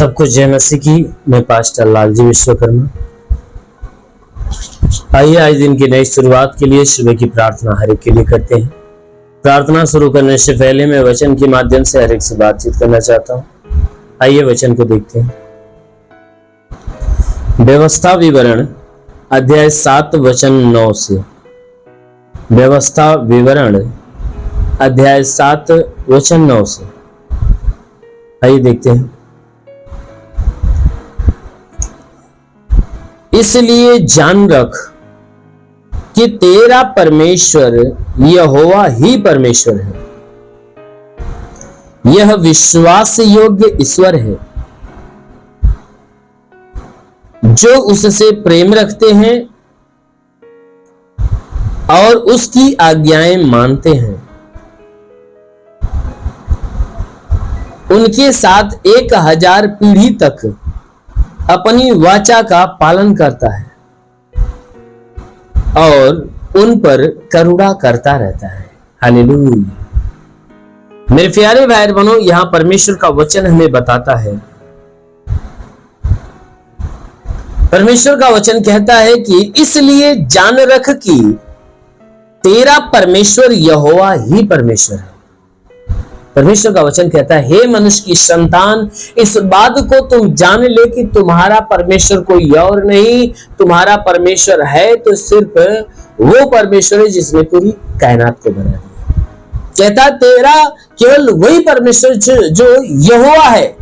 सबको जय मसीह की। मैं पास्टर लालजी विश्वकर्मा। आइए आज दिन की नई शुरुआत के लिए सुबह की प्रार्थना हर एक के लिए करते हैं। प्रार्थना शुरू करने से पहले मैं वचन के माध्यम से हर एक से बातचीत करना चाहता हूँ। आइए वचन को देखते हैं। व्यवस्था विवरण अध्याय 7 वचन 9 से। व्यवस्था विवरण अध्याय 7 वचन 9 से। आइए देखते हैं। इसलिए जान रख कि तेरा परमेश्वर यहोवा ही परमेश्वर है। यह विश्वास योग्य ईश्वर है जो उससे प्रेम रखते हैं और उसकी आज्ञाएं मानते हैं। उनके साथ 1000 पीढ़ी तक अपनी वाचा का पालन करता है और उन पर करुणा करता रहता है। हालेलुया। मेरे प्यारे भाई बहनों, यहां परमेश्वर का वचन हमें बताता है। परमेश्वर का वचन कहता है कि इसलिए जान रख कि तेरा परमेश्वर यहोवा ही परमेश्वर है। परमेश्वर का वचन कहता है, हे मनुष्य की संतान, इस बात को तुम जान ले कि तुम्हारा परमेश्वर कोई और नहीं, तुम्हारा परमेश्वर है तो सिर्फ वो परमेश्वर है जिसने पूरी कायनात को बना दिया। कहता तेरा केवल वही परमेश्वर जो यहोवा है,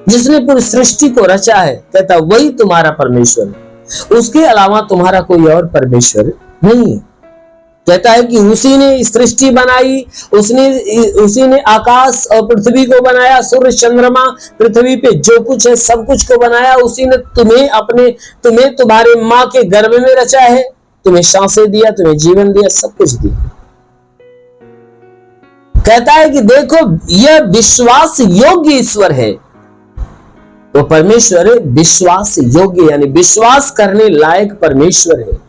जिसने पूरी सृष्टि को रचा है, कहता वही तुम्हारा परमेश्वर है। उसके अलावा तुम्हारा कोई और परमेश्वर नहीं है। कहता है कि उसी ने सृष्टि बनाई, उसी ने आकाश और पृथ्वी को बनाया, सूर्य चंद्रमा, पृथ्वी पे जो कुछ है सब कुछ को बनाया। उसी ने तुम्हें तुम्हारे माँ के गर्भ में रचा है, तुम्हें सांसें दिया, तुम्हें जीवन दिया, सब कुछ दिया। कहता है कि देखो यह विश्वास योग्य ईश्वर है। वो परमेश्वर विश्वास योग्य यानी विश्वास करने लायक परमेश्वर है।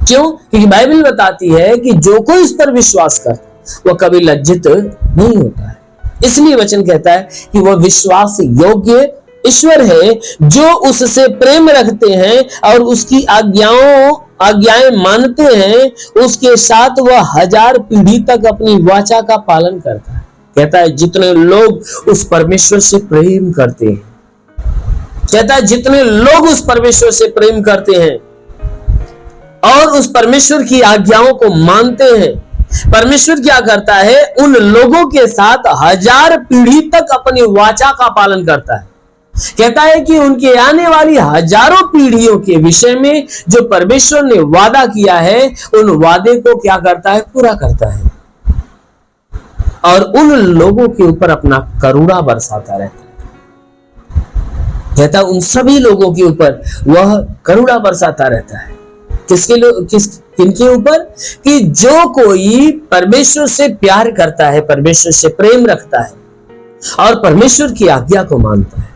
क्यों? क्योंकि बाइबल बताती है कि जो कोई इस पर विश्वास करता वो कभी लज्जित नहीं होता है। इसलिए वचन कहता है कि वह विश्वास योग्य ईश्वर है जो उससे प्रेम रखते हैं और उसकी आज्ञाएं मानते हैं। उसके साथ वह 1000 पीढ़ी तक अपनी वाचा का पालन करता है। कहता है जितने लोग उस परमेश्वर से प्रेम करते हैं, कहता है जितने लोग उस परमेश्वर से प्रेम करते हैं और उस परमेश्वर की आज्ञाओं को मानते हैं, परमेश्वर क्या करता है, उन लोगों के साथ 1000 पीढ़ी तक अपनी वाचा का पालन करता है। कहता है कि उनके आने वाली हजारों पीढ़ियों के विषय में जो परमेश्वर ने वादा किया है, उन वादे को क्या करता है, पूरा करता है और उन लोगों के ऊपर अपना करुणा बरसाता रहता है। कहता उन सभी लोगों के ऊपर वह करुणा बरसाता रहता है। किनके ऊपर? कि जो कोई परमेश्वर से प्यार करता है, परमेश्वर से प्रेम रखता है और परमेश्वर की आज्ञा को मानता है।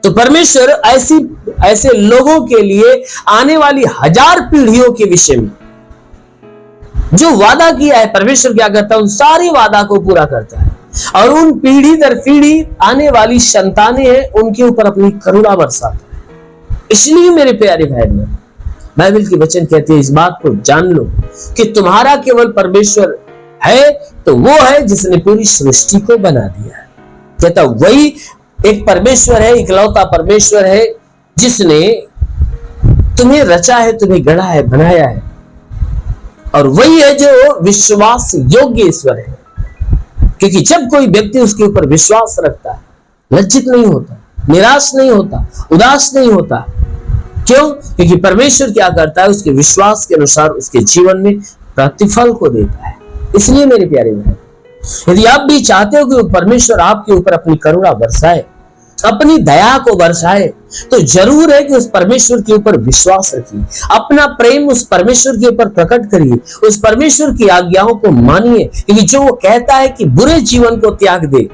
तो परमेश्वर ऐसे लोगों के लिए आने वाली 1000 पीढ़ियों के विषय में जो वादा किया है, परमेश्वर क्या करता है, उन सारी वादा को पूरा करता है और उन पीढ़ी दर पीढ़ी आने वाली संतानें हैं, उनके ऊपर अपनी करुणा बरसाता है। इसलिए मेरे प्यारे भाई बहन, बाइबल की वचन कहती है इस बात को जान लो कि तुम्हारा केवल परमेश्वर है तो वो है जिसने पूरी सृष्टि को बना दिया है। कहता वही एक परमेश्वर है, इकलौता परमेश्वर है जिसने तुम्हें रचा है, तुम्हें गढ़ा है, बनाया है और वही है जो विश्वास योग्य ईश्वर है। क्योंकि जब कोई व्यक्ति उसके ऊपर विश्वास रखता है, लज्जित नहीं होता, निराश नहीं होता, उदास नहीं होता। क्यों? क्योंकि परमेश्वर क्या करता है, उसके विश्वास के अनुसार उसके जीवन में प्रतिफल को देता है। इसलिए मेरे प्यारे भाई, यदि आप भी चाहते हो कि परमेश्वर आपके ऊपर अपनी करुणा बरसाए, अपनी दया को बरसाए, तो जरूर है कि उस परमेश्वर के ऊपर विश्वास रखिए, अपना प्रेम उस परमेश्वर के ऊपर प्रकट करिए, उस परमेश्वर की आज्ञाओं को मानिए। क्योंकि जो वो कहता है कि बुरे जीवन को त्याग दे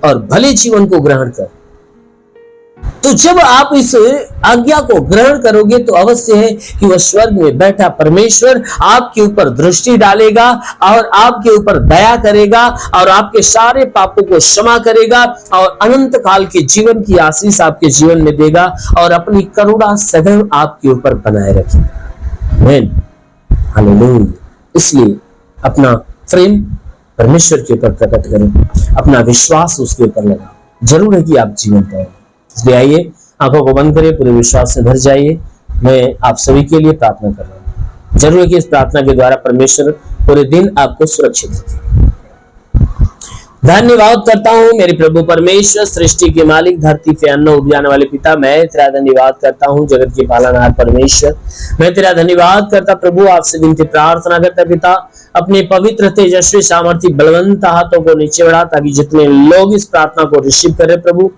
और भले जीवन को ग्रहण कर, तो जब आप इस आज्ञा को ग्रहण करोगे तो अवश्य है कि वह स्वर्ग में बैठा परमेश्वर आपके ऊपर दृष्टि डालेगा और आपके ऊपर दया करेगा और आपके सारे पापों को क्षमा करेगा और अनंत काल के जीवन की आशीष आपके जीवन में देगा और अपनी करुणा सदैव आपके ऊपर बनाए रखेगा। आमीन, हालेलुया। इसलिए अपना प्रेम परमेश्वर के ऊपर प्रकट करें, अपना विश्वास उसके ऊपर लगाओ। जरूर है कि आप जीवन पाओगे। इसलिए आइए आंखों को बंद करिए, पूरे विश्वास से भर जाइए। मैं आप सभी के लिए प्रार्थना कर रहा हूँ। जरूर है कि इस प्रार्थना के द्वारा परमेश्वर पूरे दिन आपको सुरक्षित रखे। धन्यवाद करता हूँ मेरे प्रभु परमेश्वर, सृष्टि के मालिक, धरती पे अन्न उपजाने वाले पिता। मैं तेरा धन्यवाद करता हूँ जगत के पालनहार परमेश्वर। मैं तेरा धन्यवाद करता प्रभु, आपसे विनती प्रार्थना करता पिता, अपने पवित्र तेजस्वी सामर्थ्य बलवंत हाथों को नीचे बढ़ा ताकि जितने लोग इस प्रार्थना को रिसीव करें प्रभु,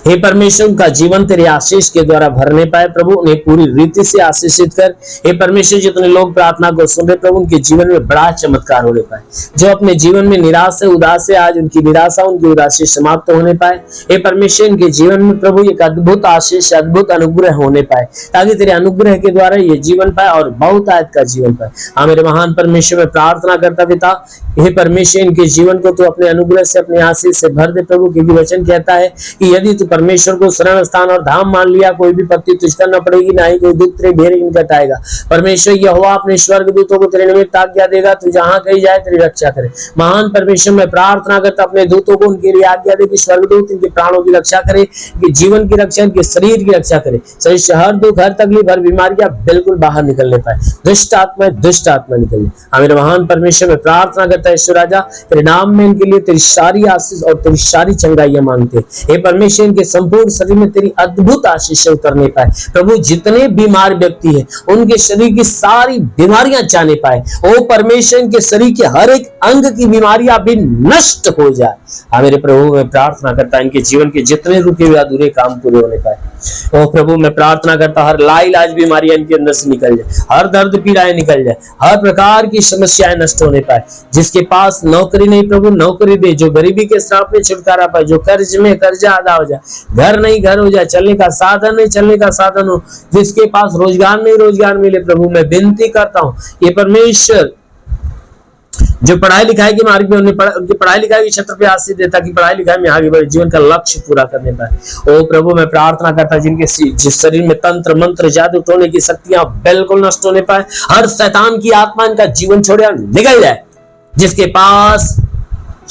हे परमेश्वर उनका जीवन तेरे आशीष के द्वारा भरने पाए प्रभु, उन्हें पूरी रीति से आशीषित कर। हे परमेश्वर जितने लोग प्रार्थना को सुन रहे प्रभु, उनके जीवन में बड़ा चमत्कार होने पाए। जो अपने जीवन में निराश है, उदास है, आज उनकी निराशा, उनकी उदासी समाप्त होने पाए। हे परमेश्वर इनके जीवन में प्रभु एक अद्भुत आशीष, अद्भुत अनुग्रह होने पाए ताकि तेरे अनुग्रह के द्वारा ये जीवन पाए और बहुत आयत का जीवन पाए। हाँ मेरे महान परमेश्वर, में प्रार्थना करता पिता, हे परमेश्वर इनके जीवन को तू अपने अनुग्रह से, अपने आशीष से भर दे प्रभु, क्योंकि वचन कहता है कि यदि तू परमेश्वर को शरण स्थान और धाम मान लिया, कोई भी पत्ती तुझको न पड़ेगी, ना ही कोई दुख तेरे ढेर निकट आएगा। परमेश्वर यहोवा अपने स्वर्ग दूतों को तेरे निमित्त आज्ञा देगा, तू जहां कहीं जाए तेरी रक्षा करे। महान परमेश्वर मैं प्रार्थना करता अपने दूतों को उनके लिए आज्ञा दे कि स्वर्गदूत इनके प्राणों की रक्षा करे, इनके जीवन की रक्षा, इनके शरीर की रक्षा करे। शरीर से हर दुख, हर तकलीफ, हर बीमारियां बिल्कुल बाहर निकलने पाए, दुष्ट आत्मा निकलने। हाँ मेरे महान परमेश्वर मैं प्रार्थना करता है ईश्वर राजा, तेरे नाम में इनके लिए तेरी सारी आशीष और तेरी सारी चंगाइयां मांगते। हे परमेश्वर इनके संपूर्ण शरीर में तेरी अद्भुत आशीष उतरने पाए प्रभु। जितने बीमार व्यक्ति हैं उनके शरीर की सारी बीमारियां जाने पाए। ओ परमेश्वर इनके शरीर के हर एक अंग की बीमारियां भी नष्ट हो जाए। हाँ मेरे प्रभु मैं प्रार्थना करता इनके जीवन के जितने रुके हुए अधूरे काम पूरे होने पाए। ओ प्रभु मैं प्रार्थना करता हर लाइलाज बीमारियां इनके अंदर से निकल जाए, हर दर्द पीड़ाएं निकल जाए, हर प्रकार की समस्याएं नष्ट होने पाए। जिसके पास नौकरी नहीं प्रभु नौकरी दे, जो गरीबी के श्राप में छुटकारा पाए, जो कर्ज में कर्जा अदा हो जाए, घर नहीं घर हो जाए, चलने का साधन नहीं चलने का साधन हो, जिसके पास रोजगार नहीं रोजगार मिले प्रभु मैं विनती करता हूँ ये परमेश्वर जो पढ़ाई लिखाई के मार्ग में उनकी पढ़ाई लिखाई के क्षेत्र पे आशीष देता कि पढ़ाई लिखाई में आगे बढ़े, जीवन का लक्ष्य पूरा करने पाए। ओ प्रभु मैं प्रार्थना करता जिनके जिस शरीर में तंत्र मंत्र जादू टोने की शक्तियां बिल्कुल नष्ट होने पाए, हर शैतान की आत्मा इनका जीवन छोड़े निकल जाए। जिसके पास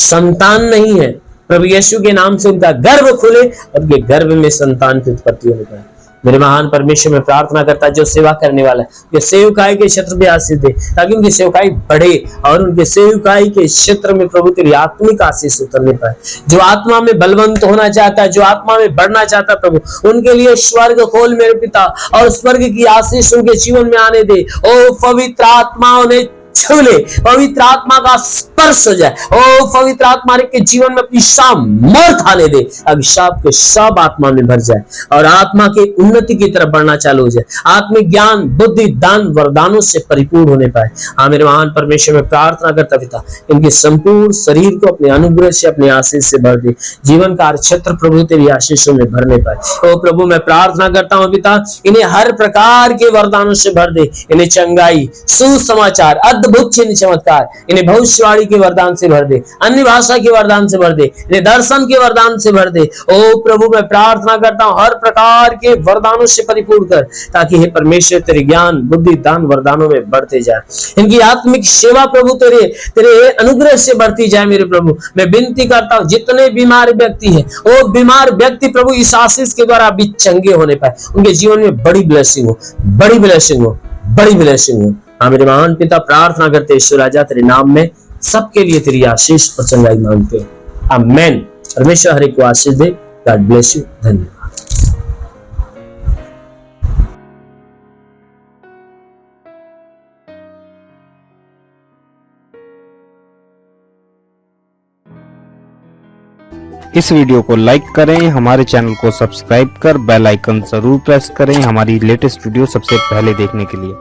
संतान नहीं है प्रभु यीशु के नाम से उनका गर्भ खुले और उनके गर्भ में संतान की उत्पत्ति होने पाए। मेरे महान परमेश्वर में प्रार्थना करता जो सेवा करने वाला है ये सेवकाई के क्षेत्र में आशीष दे ताकि उनकी सेवकाई बढ़े और उनके सेवकाई के क्षेत्र में प्रभु तेरी आत्मिक आशीष उतरने पाए। जो आत्मा में बलवंत होना चाहता है, जो आत्मा में बढ़ना चाहता है प्रभु उनके लिए स्वर्ग खोल मेरे पिता और स्वर्ग की आशीष उनके जीवन में आने दे। ओ पवित्र आत्मा उन्हें छू ले, पवित्र आत्मा का स्पर्श हो जाए। ओ पवित्र आत्मा के जीवन में अपनी सामर्थ आने दे, अभिशाप के सब आत्मा में भर जाए और आत्मा के उन्नति की तरफ बढ़ना चालू हो जाए। आत्मिक ज्ञान बुद्धि दान वरदानों से परिपूर्ण होने पाए। हाँ मेरे महान परमेश्वर में प्रार्थना करता पिता इनके संपूर्ण शरीर को अपने अनुग्रह से अपने आशीष से भर दे। जीवन का क्षेत्र प्रभु तेरी आशीषों में भरने पाए। ओ प्रभु मैं प्रार्थना करता हूँ पिता इन्हें हर प्रकार के वरदानों से भर दे। इन्हें चंगाई सुसमाचार अद्भुत चिन्ह चमत्कार, इन्हें भविष्यवाणी के वरदान से भर दे, अन्य भाषा के वरदान से भर दे, इन्हें दर्शन के वरदान से भर दे। ओ प्रभु मैं प्रार्थना करता हूँ हर प्रकार के वरदानों से परिपूर्ण कर ताकि हे परमेश्वर तेरे ज्ञान बुद्धि दान वरदानों में बढ़ते जाए। इनकी आत्मिक सेवा प्रभु तेरे अनुग्रह से बढ़ती जाए। मेरे प्रभु मैं विनती करता हूँ जितने बीमार व्यक्ति है वो बीमार व्यक्ति प्रभु इस आशीष के द्वारा अभी चंगे होने पाए, उनके जीवन में बड़ी ब्लेसिंग हो, बड़ी ब्लेसिंग हो, बड़ी ब्लेसिंग हो। हाँ मेरे महान पिता प्रार्थना करते ईश्वर राजा तेरे नाम में सबके लिए तेरी आशीष और चंगाई मांगते हैं। आमेन। परमेश्वर हर एक को आशीष दे। God bless you. धन्यवाद। इस वीडियो को लाइक करें, हमारे चैनल को सब्सक्राइब कर बेल आइकन जरूर प्रेस करें हमारी लेटेस्ट वीडियो सबसे पहले देखने के लिए।